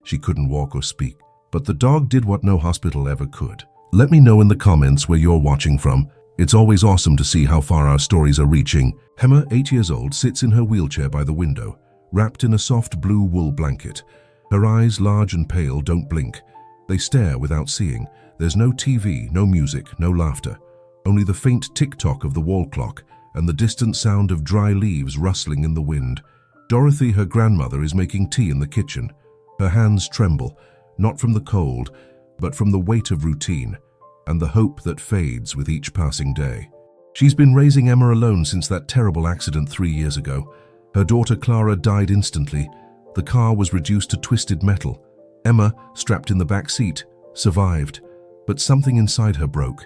She couldn't walk or speak, but the dog did what no hospital ever could. Let me know in the comments where you're watching from. It's always awesome to see how far our stories are reaching. Emma, 8 years old, sits in her wheelchair by the window, wrapped in a soft blue wool blanket. Her eyes, large and pale, don't blink. They stare without seeing. There's no TV, no music, no laughter. Only the faint tick-tock of the wall clock and the distant sound of dry leaves rustling in the wind. Dorothy, her grandmother, is making tea in the kitchen. Her hands tremble, not from the cold, but from the weight of routine and the hope that fades with each passing day. She's been raising Emma alone since that terrible accident 3 years ago. Her daughter Clara died instantly. The car was reduced to twisted metal. Emma, strapped in the back seat, survived, but something inside her broke.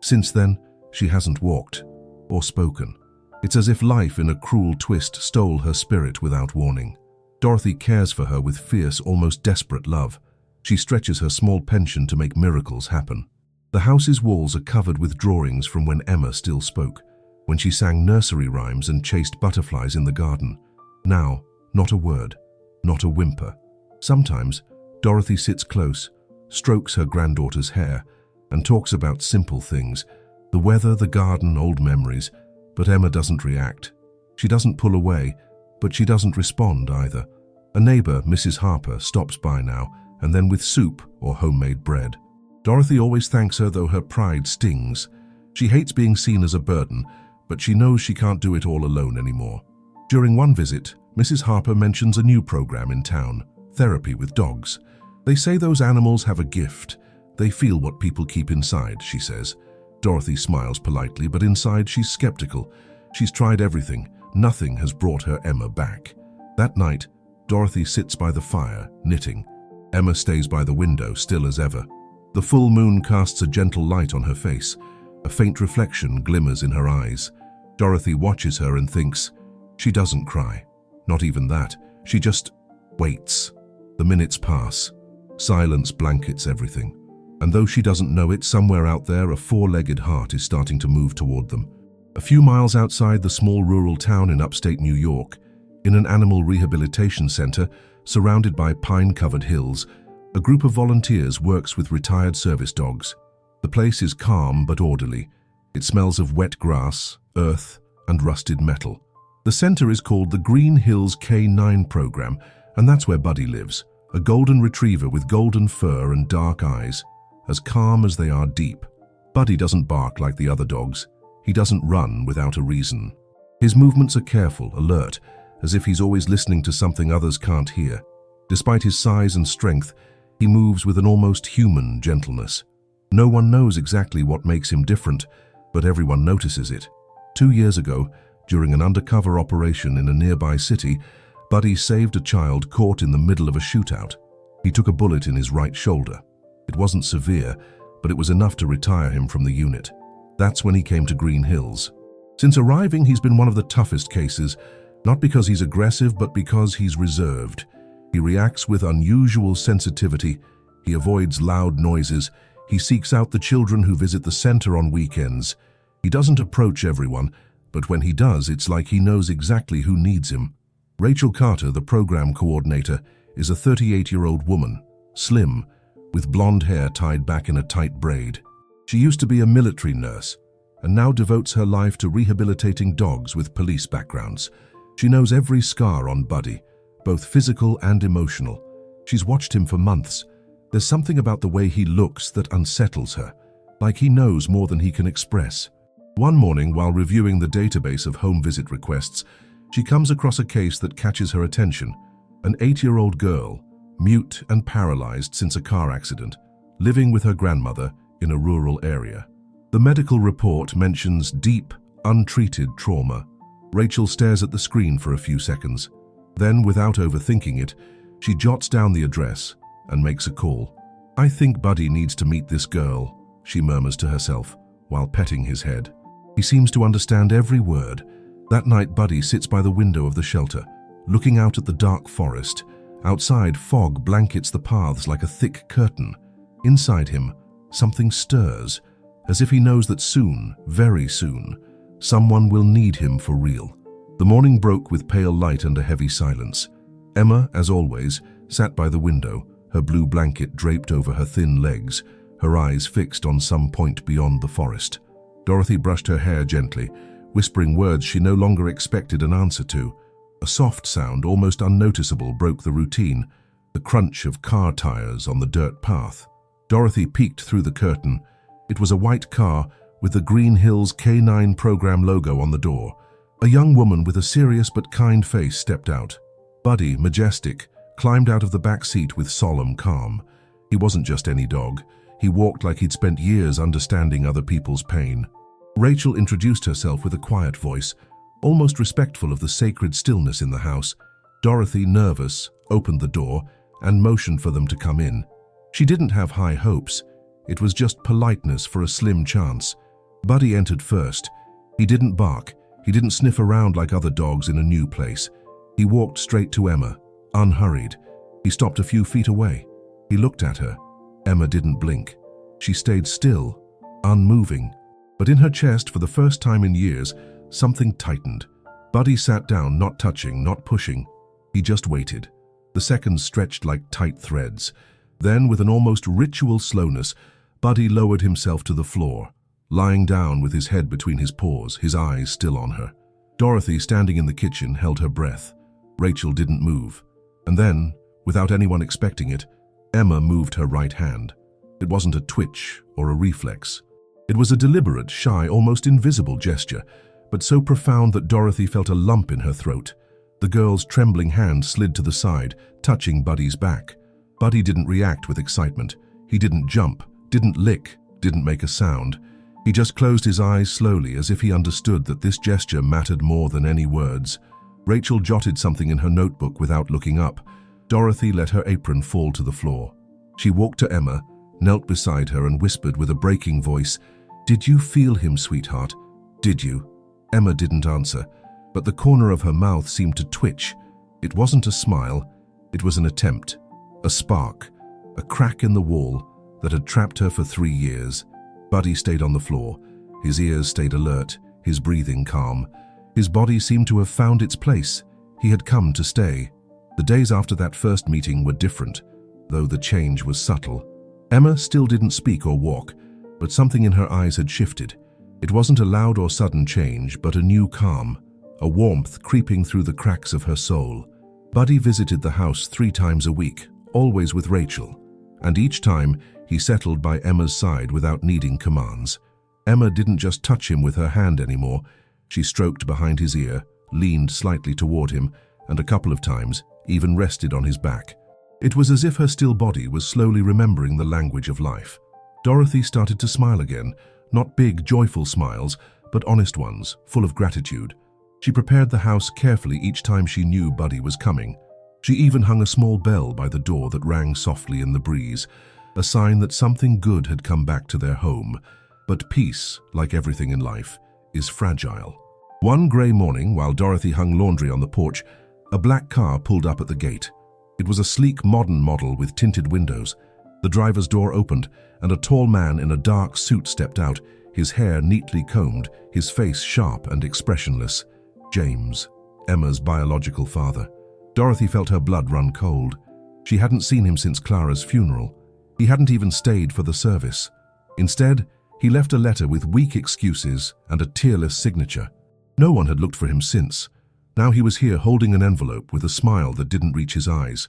Since then, she hasn't walked or spoken. It's as if life in a cruel twist stole her spirit without warning. Dorothy cares for her with fierce, almost desperate love. She stretches her small pension to make miracles happen. The house's walls are covered with drawings from when Emma still spoke, when she sang nursery rhymes and chased butterflies in the garden. Now, not a word, not a whimper. Sometimes, Dorothy sits close, strokes her granddaughter's hair, and talks about simple things, the weather, the garden, old memories, but Emma doesn't react. She doesn't pull away, but she doesn't respond either. A neighbor, Mrs. Harper, stops by now, and then with soup or homemade bread. Dorothy always thanks her, though her pride stings. She hates being seen as a burden, but she knows she can't do it all alone anymore. During one visit, Mrs. Harper mentions a new program in town, therapy with dogs. They say those animals have a gift. They feel what people keep inside, she says. Dorothy smiles politely, but inside she's skeptical. She's tried everything. Nothing has brought her Emma back. That night, Dorothy sits by the fire, knitting. Emma stays by the window, still as ever. The full moon casts a gentle light on her face. A faint reflection glimmers in her eyes. Dorothy watches her and thinks, she doesn't cry. Not even that. She just waits. The minutes pass. Silence blankets everything. And though she doesn't know it, somewhere out there a four-legged heart is starting to move toward them. A few miles outside the small rural town in upstate New York, in an animal rehabilitation center surrounded by pine-covered hills, a group of volunteers works with retired service dogs. The place is calm but orderly. It smells of wet grass, earth, and rusted metal. The center is called the Green Hills K9 program, and that's where Buddy lives, a golden retriever with golden fur and dark eyes, as calm as they are deep. Buddy doesn't bark like the other dogs. He doesn't run without a reason. His movements are careful, alert, as if he's always listening to something others can't hear. Despite his size and strength, he moves with an almost human gentleness. No one knows exactly what makes him different, but everyone notices it. 2 years ago, during an undercover operation in a nearby city, Buddy saved a child caught in the middle of a shootout. He took a bullet in his right shoulder. It wasn't severe, but it was enough to retire him from the unit. That's when he came to Green Hills. Since arriving, he's been one of the toughest cases, not because he's aggressive, but because he's reserved. He reacts with unusual sensitivity. He avoids loud noises. He seeks out the children who visit the center on weekends. He doesn't approach everyone, but when he does, it's like he knows exactly who needs him. Rachel Carter, the program coordinator, is a 38-year-old woman, slim, with blonde hair tied back in a tight braid. She used to be a military nurse, and now devotes her life to rehabilitating dogs with police backgrounds. She knows every scar on Buddy, both physical and emotional. She's watched him for months. There's something about the way he looks that unsettles her, like he knows more than he can express. One morning, while reviewing the database of home visit requests, she comes across a case that catches her attention. An 8-year-old girl, mute and paralyzed since a car accident, living with her grandmother in a rural area. The medical report mentions deep, untreated trauma. Rachel stares at the screen for a few seconds. Then, without overthinking it, she jots down the address and makes a call. "I think Buddy needs to meet this girl," she murmurs to herself while petting his head. He seems to understand every word. That night, Buddy sits by the window of the shelter, looking out at the dark forest. Outside, fog blankets the paths like a thick curtain. Inside him, something stirs, as if he knows that soon, very soon, someone will need him for real. The morning broke with pale light and a heavy silence. Emma, as always, sat by the window, her blue blanket draped over her thin legs, her eyes fixed on some point beyond the forest. Dorothy brushed her hair gently, whispering words she no longer expected an answer to. A soft sound, almost unnoticeable, broke the routine, the crunch of car tires on the dirt path. Dorothy peeked through the curtain. It was a white car with the Green Hills K9 program logo on the door. A young woman with a serious but kind face stepped out. Buddy, majestic, climbed out of the back seat with solemn calm. He wasn't just any dog. He walked like he'd spent years understanding other people's pain. Rachel introduced herself with a quiet voice, almost respectful of the sacred stillness in the house. Dorothy, nervous, opened the door and motioned for them to come in. She didn't have high hopes. It was just politeness for a slim chance. Buddy entered first. He didn't bark. He didn't sniff around like other dogs in a new place. He walked straight to Emma, unhurried. He stopped a few feet away. He looked at her. Emma didn't blink. She stayed still, unmoving. But in her chest, for the first time in years, something tightened. Buddy sat down, not touching, not pushing. He just waited. The seconds stretched like tight threads. Then, with an almost ritual slowness, Buddy lowered himself to the floor, lying down with his head between his paws, his eyes still on her. Dorothy, standing in the kitchen, held her breath. Rachel didn't move. And then, without anyone expecting it, Emma moved her right hand. It wasn't a twitch or a reflex. It was a deliberate, shy, almost invisible gesture, but so profound that Dorothy felt a lump in her throat. The girl's trembling hand slid to the side, touching Buddy's back. Buddy didn't react with excitement. He didn't jump, didn't lick, didn't make a sound. He just closed his eyes slowly, as if he understood that this gesture mattered more than any words. Rachel jotted something in her notebook without looking up. Dorothy let her apron fall to the floor. She walked to Emma, knelt beside her and whispered with a breaking voice, "Did you feel him, sweetheart? Did you?" Emma didn't answer, but the corner of her mouth seemed to twitch. It wasn't a smile, it was an attempt, a spark, a crack in the wall that had trapped her for 3 years. Buddy stayed on the floor. His ears stayed alert, his breathing calm. His body seemed to have found its place. He had come to stay. The days after that first meeting were different, though the change was subtle. Emma still didn't speak or walk, but something in her eyes had shifted. It wasn't a loud or sudden change, but a new calm, a warmth creeping through the cracks of her soul. Buddy visited the house 3 times a week, always with Rachel, and each time he settled by Emma's side without needing commands. Emma didn't just touch him with her hand anymore. She stroked behind his ear, leaned slightly toward him, and a couple of times even rested on his back. It was as if her still body was slowly remembering the language of life. Dorothy started to smile again, not big, joyful smiles, but honest ones, full of gratitude. She prepared the house carefully each time she knew Buddy was coming. She even hung a small bell by the door that rang softly in the breeze, a sign that something good had come back to their home. But peace, like everything in life, is fragile. One gray morning, while Dorothy hung laundry on the porch, a black car pulled up at the gate. It was a sleek, modern model with tinted windows. The driver's door opened, and a tall man in a dark suit stepped out, his hair neatly combed, his face sharp and expressionless. James, Emma's biological father. Dorothy felt her blood run cold. She hadn't seen him since Clara's funeral. He hadn't even stayed for the service. Instead, he left a letter with weak excuses and a tearless signature. No one had looked for him since. Now he was here holding an envelope with a smile that didn't reach his eyes.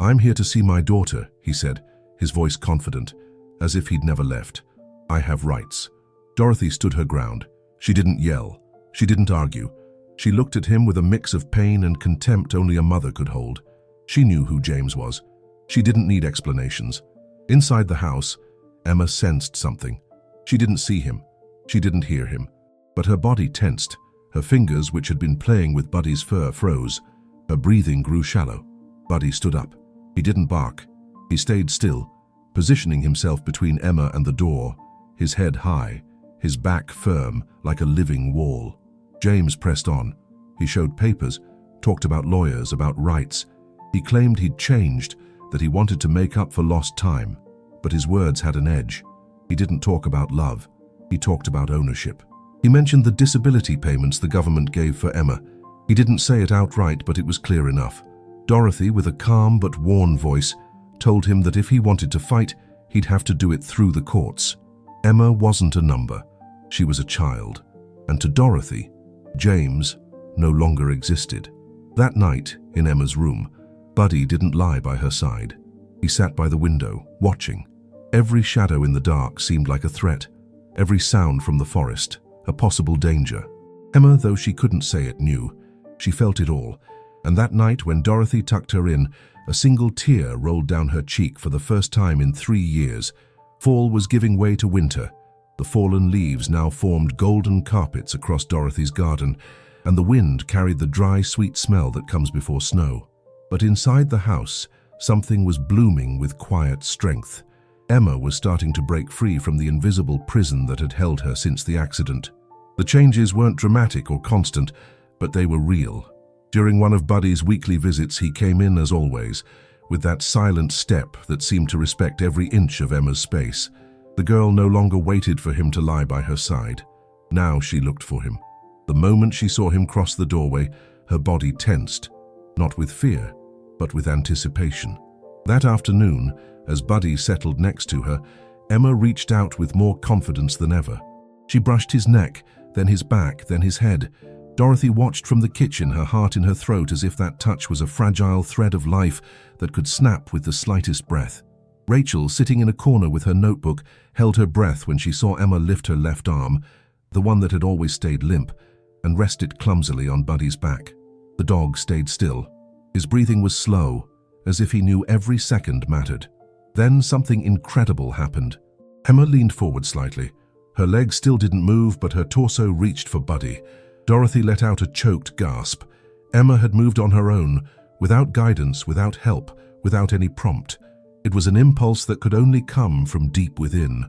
"I'm here to see my daughter," he said, his voice confident, as if he'd never left. "I have rights." Dorothy stood her ground. She didn't yell. She didn't argue. She looked at him with a mix of pain and contempt only a mother could hold. She knew who James was. She didn't need explanations. Inside the house, Emma sensed something. She didn't see him. She didn't hear him. But her body tensed. Her fingers, which had been playing with Buddy's fur, froze. Her breathing grew shallow. Buddy stood up. He didn't bark. He stayed still, positioning himself between Emma and the door, his head high, his back firm like a living wall. James pressed on. He showed papers, talked about lawyers, about rights. He claimed he'd changed, that he wanted to make up for lost time. But his words had an edge. He didn't talk about love. He talked about ownership. He mentioned the disability payments the government gave for Emma. He didn't say it outright, but it was clear enough. Dorothy, with a calm but worn voice, told him that if he wanted to fight, he'd have to do it through the courts. Emma wasn't a number. She was a child. And to Dorothy, James no longer existed. That night, in Emma's room, Buddy didn't lie by her side. He sat by the window, watching. Every shadow in the dark seemed like a threat. Every sound from the forest, a possible danger. Emma, though she couldn't say it, knew. She felt it all. And that night, when Dorothy tucked her in, a single tear rolled down her cheek for the first time in 3 years. Fall was giving way to winter. The fallen leaves now formed golden carpets across Dorothy's garden, and the wind carried the dry, sweet smell that comes before snow. But inside the house, something was blooming with quiet strength. Emma was starting to break free from the invisible prison that had held her since the accident. The changes weren't dramatic or constant, but they were real. During one of Buddy's weekly visits, he came in as always, with that silent step that seemed to respect every inch of Emma's space. The girl no longer waited for him to lie by her side. Now she looked for him. The moment she saw him cross the doorway, her body tensed, not with fear, but with anticipation. That afternoon, as Buddy settled next to her, Emma reached out with more confidence than ever. She brushed his neck, then his back, then his head. Dorothy watched from the kitchen, her heart in her throat, as if that touch was a fragile thread of life that could snap with the slightest breath. Rachel, sitting in a corner with her notebook, held her breath when she saw Emma lift her left arm, the one that had always stayed limp, and rest it clumsily on Buddy's back. The dog stayed still. His breathing was slow, as if he knew every second mattered. Then something incredible happened. Emma leaned forward slightly. Her legs still didn't move, but her torso reached for Buddy. Dorothy let out a choked gasp. Emma had moved on her own, without guidance, without help, without any prompt. It was an impulse that could only come from deep within.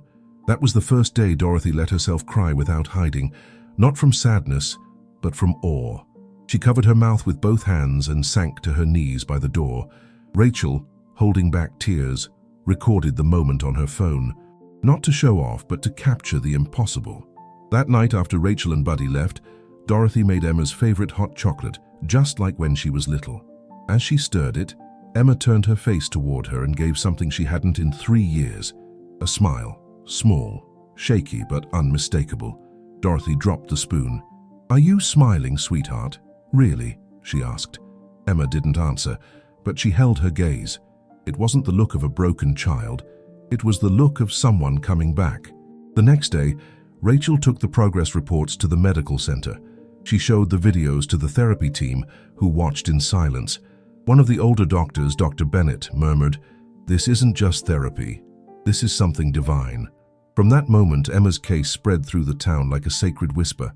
That was the first day Dorothy let herself cry without hiding, not from sadness, but from awe. She covered her mouth with both hands and sank to her knees by the door. Rachel, holding back tears, recorded the moment on her phone, not to show off, but to capture the impossible. That night, after Rachel and Buddy left, Dorothy made Emma's favorite hot chocolate, just like when she was little. As she stirred it, Emma turned her face toward her and gave something she hadn't in 3 years. A smile, small, shaky, but unmistakable. Dorothy dropped the spoon. "Are you smiling, sweetheart? Really?" she asked. Emma didn't answer, but she held her gaze. It wasn't the look of a broken child. It was the look of someone coming back. The next day, Rachel took the progress reports to the medical center. She showed the videos to the therapy team, who watched in silence. One of the older doctors, Dr. Bennett, murmured, "This isn't just therapy. This is something divine." From that moment, Emma's case spread through the town like a sacred whisper.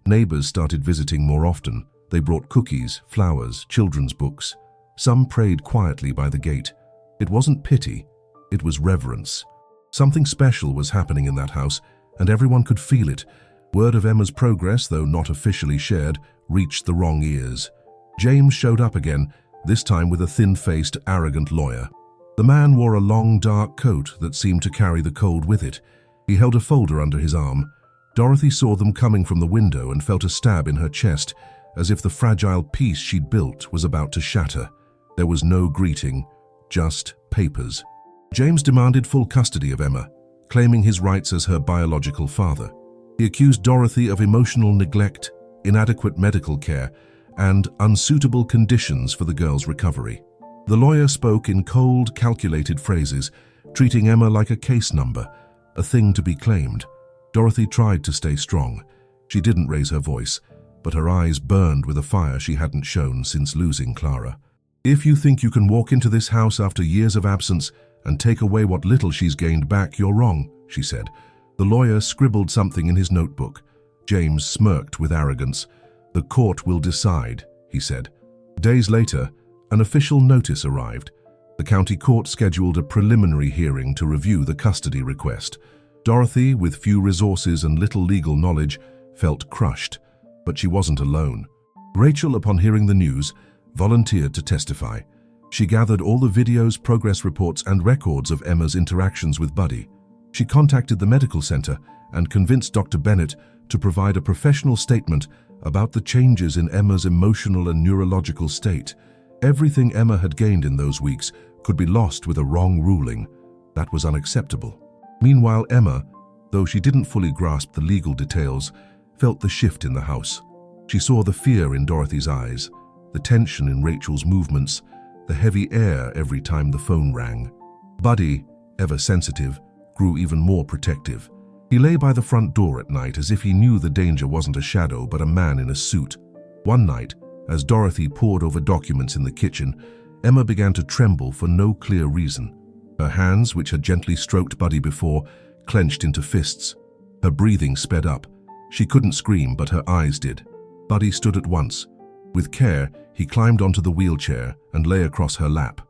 Neighbors started visiting more often. They brought cookies, flowers, children's books. Some prayed quietly by the gate. It wasn't pity, it was reverence. Something special was happening in that house, and everyone could feel it. Word of Emma's progress, though not officially shared, reached the wrong ears. James showed up again, this time with a thin-faced, arrogant lawyer. The man wore a long, dark coat that seemed to carry the cold with it. He held a folder under his arm. Dorothy saw them coming from the window and felt a stab in her chest, as if the fragile piece she'd built was about to shatter. There was no greeting, just papers. James demanded full custody of Emma, claiming his rights as her biological father. He accused Dorothy of emotional neglect, inadequate medical care, and unsuitable conditions for the girl's recovery. The lawyer spoke in cold, calculated phrases, treating Emma like a case number, a thing to be claimed. Dorothy tried to stay strong. She didn't raise her voice, but her eyes burned with a fire she hadn't shown since losing Clara. "If you think you can walk into this house after years of absence and take away what little she's gained back, you're wrong," she said. The lawyer scribbled something in his notebook. James smirked with arrogance. "The court will decide," he said. Days later, an official notice arrived. The county court scheduled a preliminary hearing to review the custody request. Dorothy, with few resources and little legal knowledge, felt crushed, but she wasn't alone. Rachel, upon hearing the news, volunteered to testify. She gathered all the videos, progress reports, and records of Emma's interactions with Buddy. She contacted the medical center and convinced Dr. Bennett to provide a professional statement about the changes in Emma's emotional and neurological state. Everything Emma had gained in those weeks could be lost with a wrong ruling. That was unacceptable. Meanwhile, Emma, though she didn't fully grasp the legal details, felt the shift in the house. She saw the fear in Dorothy's eyes, the tension in Rachel's movements, the heavy air every time the phone rang. Buddy, ever sensitive, grew even more protective. He lay by the front door at night as if he knew the danger wasn't a shadow but a man in a suit. One night, as Dorothy pored over documents in the kitchen, Emma began to tremble for no clear reason. Her hands, which had gently stroked Buddy before, clenched into fists. Her breathing sped up. She couldn't scream, but her eyes did. Buddy stood at once. With care, he climbed onto the wheelchair and lay across her lap.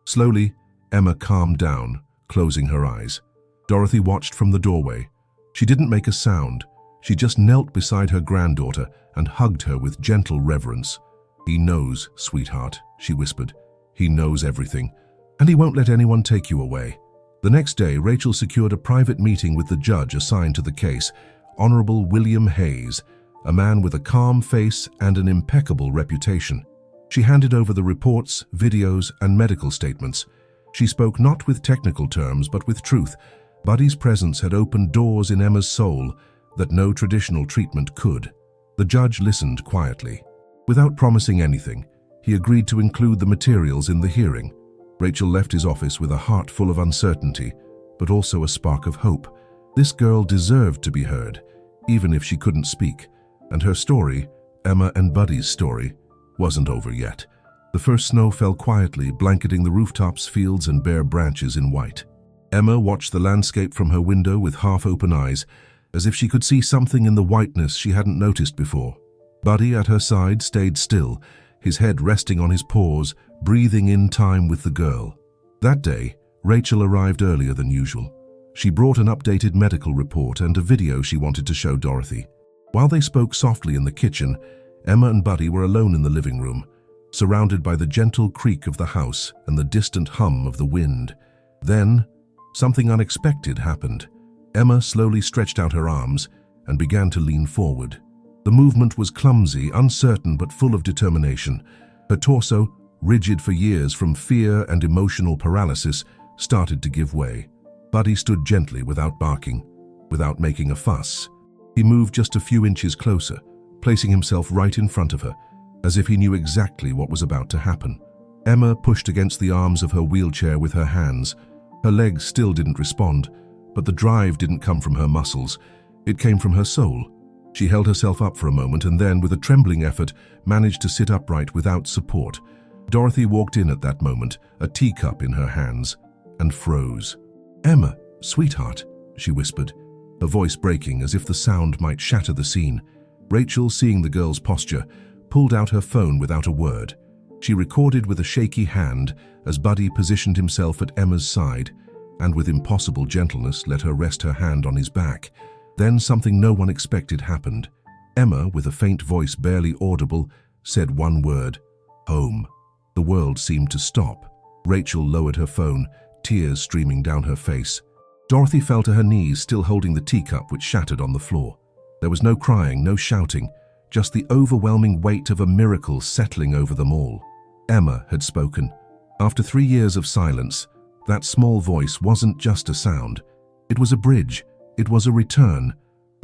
Slowly, Emma calmed down, closing her eyes. Dorothy watched from the doorway. She didn't make a sound. She just knelt beside her granddaughter and hugged her with gentle reverence. "He knows, sweetheart," she whispered. "He knows everything, and he won't let anyone take you away." The next day, Rachel secured a private meeting with the judge assigned to the case, Honorable William Hayes, a man with a calm face and an impeccable reputation. She handed over the reports, videos, and medical statements. She spoke not with technical terms, but with truth. Buddy's presence had opened doors in Emma's soul that no traditional treatment could. The judge listened quietly. Without promising anything, he agreed to include the materials in the hearing. Rachel left his office with a heart full of uncertainty, but also a spark of hope. This girl deserved to be heard, even if she couldn't speak. And her story, Emma and Buddy's story, wasn't over yet. The first snow fell quietly, blanketing the rooftops, fields, and bare branches in white. Emma watched the landscape from her window with half-open eyes, as if she could see something in the whiteness she hadn't noticed before. Buddy at her side stayed still, his head resting on his paws, breathing in time with the girl. That day, Rachel arrived earlier than usual. She brought an updated medical report and a video she wanted to show Dorothy. While they spoke softly in the kitchen, Emma and Buddy were alone in the living room, surrounded by the gentle creak of the house and the distant hum of the wind. Then, something unexpected happened. Emma slowly stretched out her arms and began to lean forward. The movement was clumsy, uncertain, but full of determination. Her torso, rigid for years from fear and emotional paralysis, started to give way. Buddy stood gently without barking, without making a fuss. He moved just a few inches closer, placing himself right in front of her, as if he knew exactly what was about to happen. Emma pushed against the arms of her wheelchair with her hands. Her legs still didn't respond, but the drive didn't come from her muscles. It came from her soul. She held herself up for a moment and then, with a trembling effort, managed to sit upright without support. Dorothy walked in at that moment, a teacup in her hands, and froze. "Emma, sweetheart," she whispered, her voice breaking as if the sound might shatter the scene. Rachel, seeing the girl's posture, pulled out her phone without a word. She recorded with a shaky hand as Buddy positioned himself at Emma's side, and with impossible gentleness let her rest her hand on his back. Then something no one expected happened. Emma, with a faint voice barely audible, said one word: "Home." The world seemed to stop. Rachel lowered her phone, tears streaming down her face. Dorothy fell to her knees, still holding the teacup which shattered on the floor. There was no crying, no shouting, just the overwhelming weight of a miracle settling over them all. Emma had spoken. After 3 years of silence, that small voice wasn't just a sound. It was a bridge. It was a return.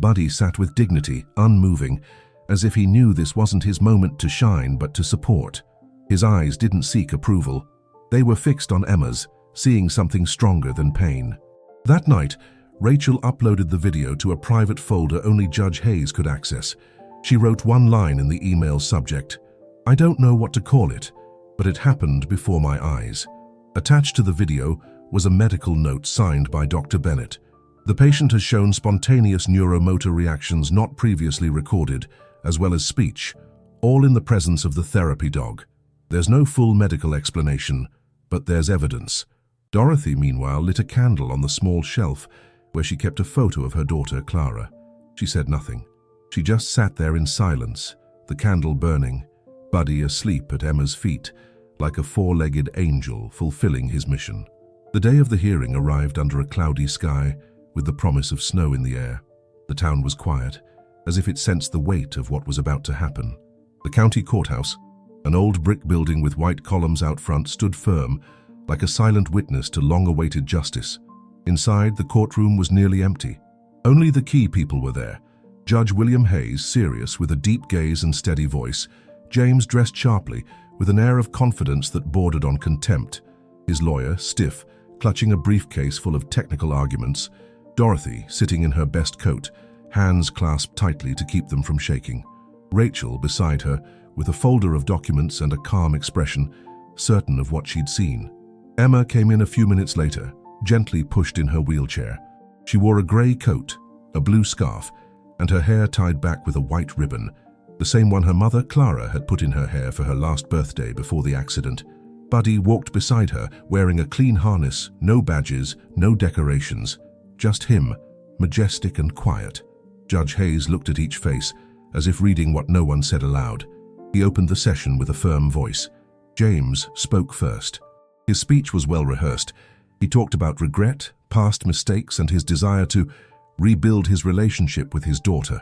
Buddy sat with dignity, unmoving, as if he knew this wasn't his moment to shine but to support. His eyes didn't seek approval. They were fixed on Emma's, seeing something stronger than pain. That night, Rachel uploaded the video to a private folder only Judge Hayes could access. She wrote one line in the email's subject: "I don't know what to call it, but it happened before my eyes." Attached to the video was a medical note signed by Dr. Bennett. The patient has shown spontaneous neuromotor reactions not previously recorded, as well as speech, all in the presence of the therapy dog. There's no full medical explanation, but there's evidence. Dorothy, meanwhile, lit a candle on the small shelf where she kept a photo of her daughter, Clara. She said nothing. She just sat there in silence, the candle burning, Buddy asleep at Emma's feet, like a four-legged angel fulfilling his mission. The day of the hearing arrived under a cloudy sky, with the promise of snow in the air. The town was quiet, as if it sensed the weight of what was about to happen. The county courthouse, an old brick building with white columns out front, stood firm, like a silent witness to long-awaited justice. Inside, the courtroom was nearly empty. Only the key people were there. Judge William Hayes, serious, with a deep gaze and steady voice. James, dressed sharply, with an air of confidence that bordered on contempt. His lawyer, stiff, clutching a briefcase full of technical arguments. Dorothy, sitting in her best coat, hands clasped tightly to keep them from shaking. Rachel, beside her, with a folder of documents and a calm expression, certain of what she'd seen. Emma came in a few minutes later, gently pushed in her wheelchair. She wore a grey coat, a blue scarf, and her hair tied back with a white ribbon, the same one her mother, Clara, had put in her hair for her last birthday before the accident. Buddy walked beside her, wearing a clean harness, no badges, no decorations. Just him, majestic and quiet. Judge Hayes looked at each face, as if reading what no one said aloud. He opened the session with a firm voice. James spoke first. His speech was well rehearsed. He talked about regret, past mistakes, and his desire to rebuild his relationship with his daughter.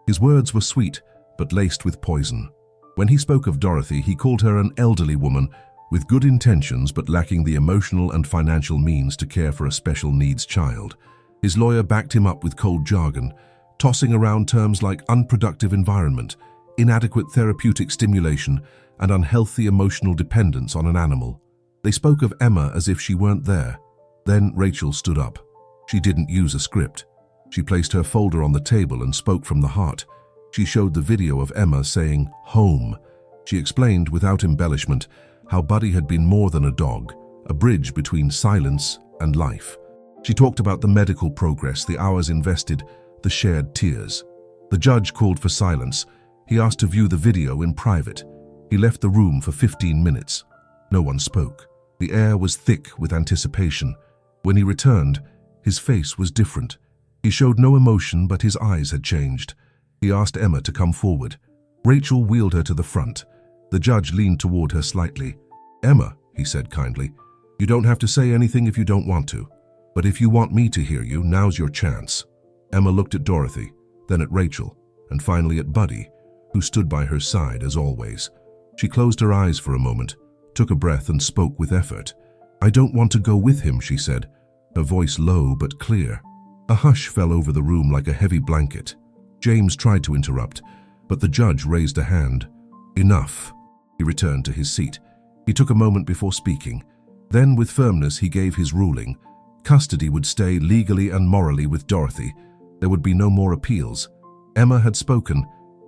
His words were sweet, but laced with poison. When he spoke of Dorothy, he called her an elderly woman with good intentions but lacking the emotional and financial means to care for a special needs child. His lawyer backed him up with cold jargon, tossing around terms like unproductive environment, inadequate therapeutic stimulation, and unhealthy emotional dependence on an animal. They spoke of Emma as if she weren't there. Then Rachel stood up. She didn't use a script. She placed her folder on the table and spoke from the heart. She showed the video of Emma saying, "Home." She explained, without embellishment, how Buddy had been more than a dog, a bridge between silence and life. She talked about the medical progress, the hours invested, the shared tears. The judge called for silence. He asked to view the video in private. He left the room for 15 minutes. No one spoke. The air was thick with anticipation. When he returned, his face was different. He showed no emotion, but his eyes had changed. He asked Emma to come forward. Rachel wheeled her to the front. The judge leaned toward her slightly. "Emma," he said kindly, "you don't have to say anything if you don't want to. But if you want me to hear you, now's your chance." Emma looked at Dorothy, then at Rachel, and finally at Buddy, who stood by her side as always. She closed her eyes for a moment, took a breath and spoke with effort. "I don't want to go with him," she said, her voice low but clear. A hush fell over the room like a heavy blanket. James tried to interrupt, but the judge raised a hand. "Enough." He returned to his seat. He took a moment before speaking. Then, with firmness, he gave his ruling. Custody would stay legally and morally with Dorothy. There would be no more appeals. Emma had spoken,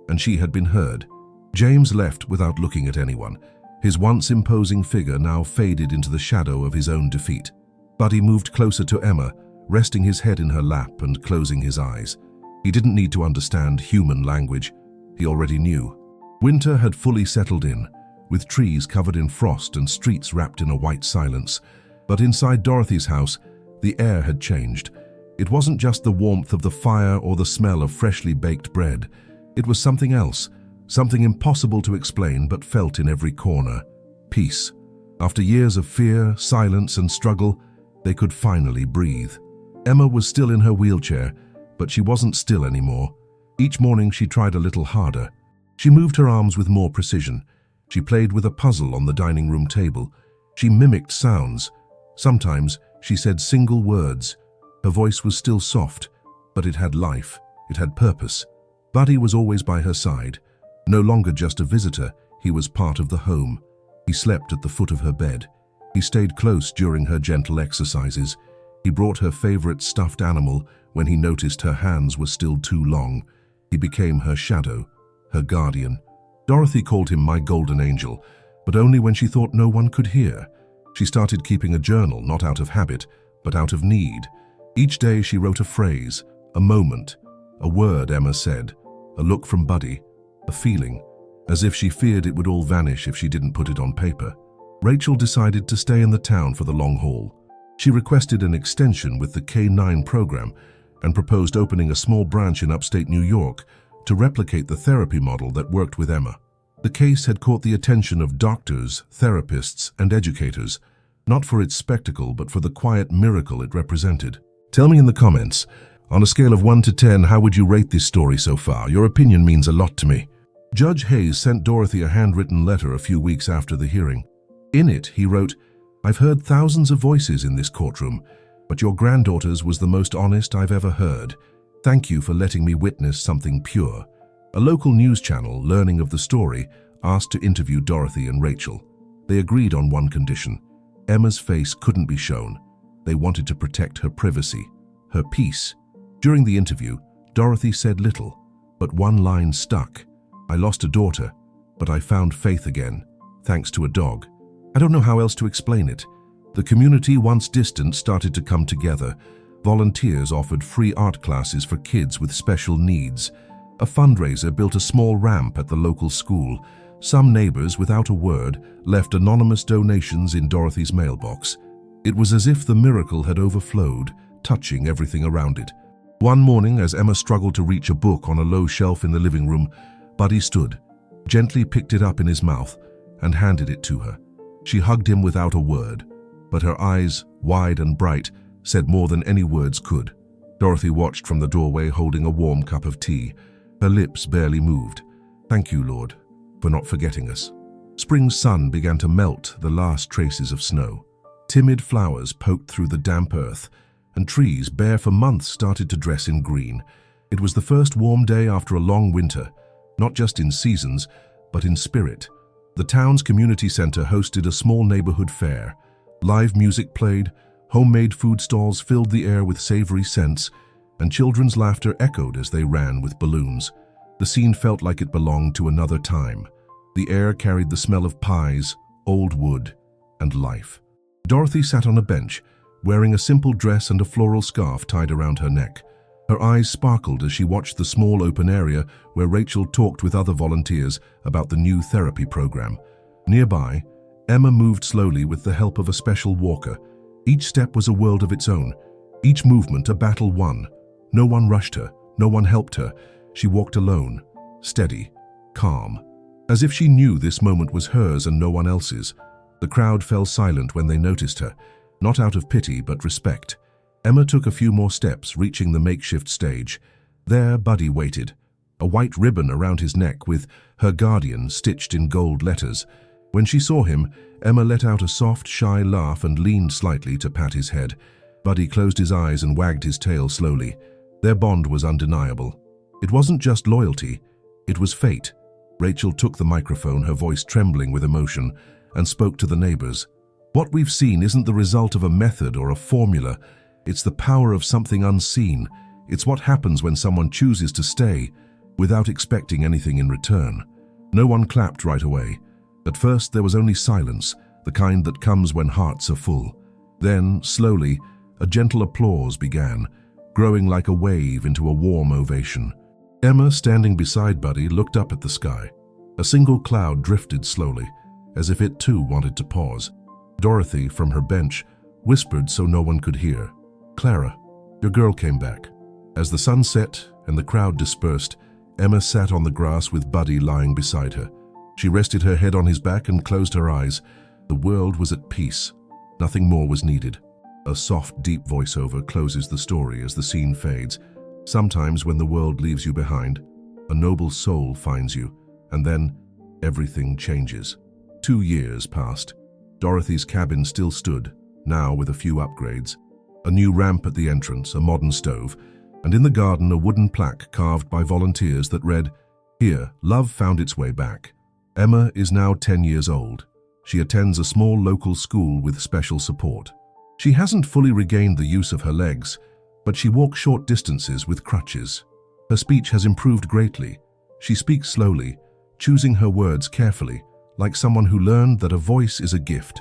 and she had been heard. James left without looking at anyone. His once imposing figure now faded into the shadow of his own defeat. Buddy moved closer to Emma, resting his head in her lap and closing his eyes. He didn't need to understand human language. He already knew. Winter had fully settled in, with trees covered in frost and streets wrapped in a white silence. But inside Dorothy's house, the air had changed. It wasn't just the warmth of the fire or the smell of freshly baked bread. It was something else, something impossible to explain but felt in every corner. Peace. After years of fear, silence, and struggle, they could finally breathe. Emma was still in her wheelchair, but she wasn't still anymore. Each morning she tried a little harder. She moved her arms with more precision. She played with a puzzle on the dining room table. She mimicked sounds. Sometimes she said single words. Her voice was still soft, but it had life. It had purpose. Buddy was always by her side. No longer just a visitor, he was part of the home. He slept at the foot of her bed. He stayed close during her gentle exercises. He brought her favorite stuffed animal when he noticed her hands were still too long. He became her shadow, her guardian. Dorothy called him my golden angel, but only when she thought no one could hear. She started keeping a journal, not out of habit, but out of need. Each day she wrote a phrase, a moment, a word Emma said, a look from Buddy, a feeling, as if she feared it would all vanish if she didn't put it on paper. Rachel decided to stay in the town for the long haul. She requested an extension with the K-9 program and proposed opening a small branch in upstate New York to replicate the therapy model that worked with Emma. The case had caught the attention of doctors, therapists, and educators, not for its spectacle, but for the quiet miracle it represented. Tell me in the comments, on a scale of 1 to 10, how would you rate this story so far? Your opinion means a lot to me. Judge Hayes sent Dorothy a handwritten letter a few weeks after the hearing. In it, he wrote, I've heard thousands of voices in this courtroom, but your granddaughter's was the most honest I've ever heard. Thank you for letting me witness something pure." A local news channel, learning of the story, asked to interview Dorothy and Rachel. They agreed on one condition: Emma's face couldn't be shown. They wanted to protect her privacy, her peace. During the interview, Dorothy said little, but one line stuck. "I lost a daughter, but I found faith again, thanks to a dog." I don't know how else to explain it. The community, once distant, started to come together. Volunteers offered free art classes for kids with special needs. A fundraiser built a small ramp at the local school. Some neighbors, without a word, left anonymous donations in Dorothy's mailbox. It was as if the miracle had overflowed, touching everything around it. One morning, as Emma struggled to reach a book on a low shelf in the living room, Buddy stood, gently picked it up in his mouth, and handed it to her. She hugged him without a word, but her eyes, wide and bright, said more than any words could. Dorothy watched from the doorway, holding a warm cup of tea. Her lips barely moved. "Thank you, Lord, for not forgetting us." Spring's sun began to melt the last traces of snow. Timid flowers poked through the damp earth, and trees, bare for months, started to dress in green. It was the first warm day after a long winter, not just in seasons, but in spirit. The town's community center hosted a small neighborhood fair. Live music played, homemade food stalls filled the air with savory scents, and children's laughter echoed as they ran with balloons. The scene felt like it belonged to another time. The air carried the smell of pies, old wood, and life. Dorothy sat on a bench, wearing a simple dress and a floral scarf tied around her neck. Her eyes sparkled as she watched the small open area where Rachel talked with other volunteers about the new therapy program. Nearby, Emma moved slowly with the help of a special walker. Each step was a world of its own, each movement a battle won. No one rushed her, no one helped her. She walked alone, steady, calm, as if she knew this moment was hers and no one else's. The crowd fell silent when they noticed her, not out of pity but respect. Emma took a few more steps, reaching the makeshift stage. There, Buddy waited, a white ribbon around his neck with "Her Guardian" stitched in gold letters. When she saw him, Emma let out a soft, shy laugh and leaned slightly to pat his head. Buddy closed his eyes and wagged his tail slowly. Their bond was undeniable. It wasn't just loyalty, it was fate. Rachel took the microphone, her voice trembling with emotion, and spoke to the neighbors. "What we've seen isn't the result of a method or a formula. It's the power of something unseen. It's what happens when someone chooses to stay without expecting anything in return." No one clapped right away. At first, there was only silence, the kind that comes when hearts are full. Then, slowly, a gentle applause began, growing like a wave into a warm ovation. Emma, standing beside Buddy, looked up at the sky. A single cloud drifted slowly, as if it too wanted to pause. Dorothy, from her bench, whispered so no one could hear, "Clara, your girl came back." As the sun set and the crowd dispersed, Emma sat on the grass with Buddy lying beside her. She rested her head on his back and closed her eyes. The world was at peace. Nothing more was needed. A soft, deep voiceover closes the story as the scene fades. Sometimes when the world leaves you behind, a noble soul finds you, and then everything changes. 2 years passed. Dorothy's cabin still stood, now with a few upgrades. A new ramp at the entrance, a modern stove, and in the garden a wooden plaque carved by volunteers that read, "Here, love found its way back." Emma is now 10 years old. She attends a small local school with special support. She hasn't fully regained the use of her legs, but she walks short distances with crutches. Her speech has improved greatly. She speaks slowly, choosing her words carefully, like someone who learned that a voice is a gift.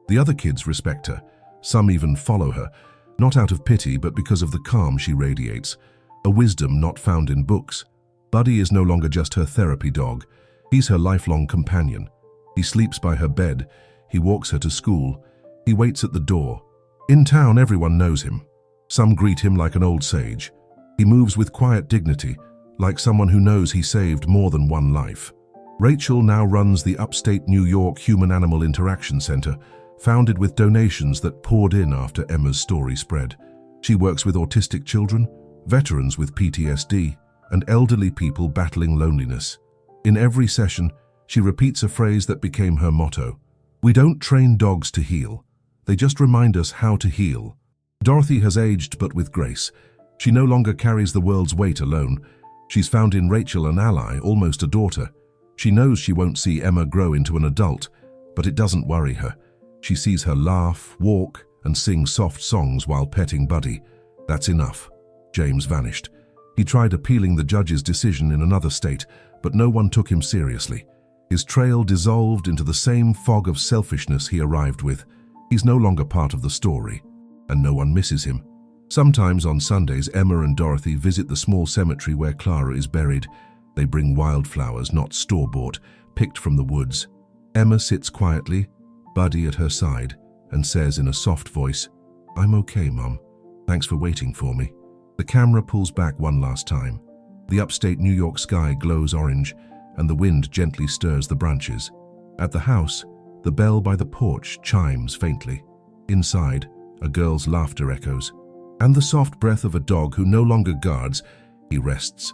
The other kids respect her. Some even follow her, not out of pity, but because of the calm she radiates, a wisdom not found in books. Buddy is no longer just her therapy dog. He's her lifelong companion. He sleeps by her bed. He walks her to school. He waits at the door. In town, everyone knows him. Some greet him like an old sage. He moves with quiet dignity, like someone who knows he saved more than one life. Rachel now runs the upstate New York Human-Animal Interaction Center, founded with donations that poured in after Emma's story spread. She works with autistic children, veterans with PTSD, and elderly people battling loneliness. In every session, she repeats a phrase that became her motto: "We don't train dogs to heal. They just remind us how to heal. Dorothy has aged, but with grace. She no longer carries the world's weight alone. She's found in Rachel an ally, almost a daughter. She knows she won't see Emma grow into an adult, but it doesn't worry her. She sees her laugh, walk, and sing soft songs while petting Buddy. That's enough. James vanished. He tried appealing the judge's decision in another state, but no one took him seriously. His trail dissolved into the same fog of selfishness he arrived with. He's no longer part of the story, and no one misses him. Sometimes on Sundays, Emma and Dorothy visit the small cemetery where Clara is buried. They bring wildflowers, not store-bought, picked from the woods. Emma sits quietly, Buddy at her side, and says in a soft voice, "I'm okay, Mum. Thanks for waiting for me." The camera pulls back one last time. The upstate New York sky glows orange, and the wind gently stirs the branches. At the house, the bell by the porch chimes faintly. Inside, a girl's laughter echoes, and the soft breath of a dog who no longer guards, he rests.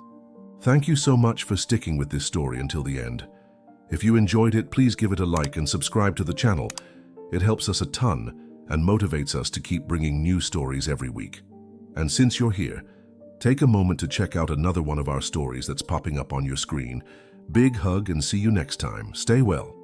Thank you so much for sticking with this story until the end. If you enjoyed it, please give it a like and subscribe to the channel. It helps us a ton and motivates us to keep bringing new stories every week. And since you're here, take a moment to check out another one of our stories that's popping up on your screen. Big hug and see you next time. Stay well.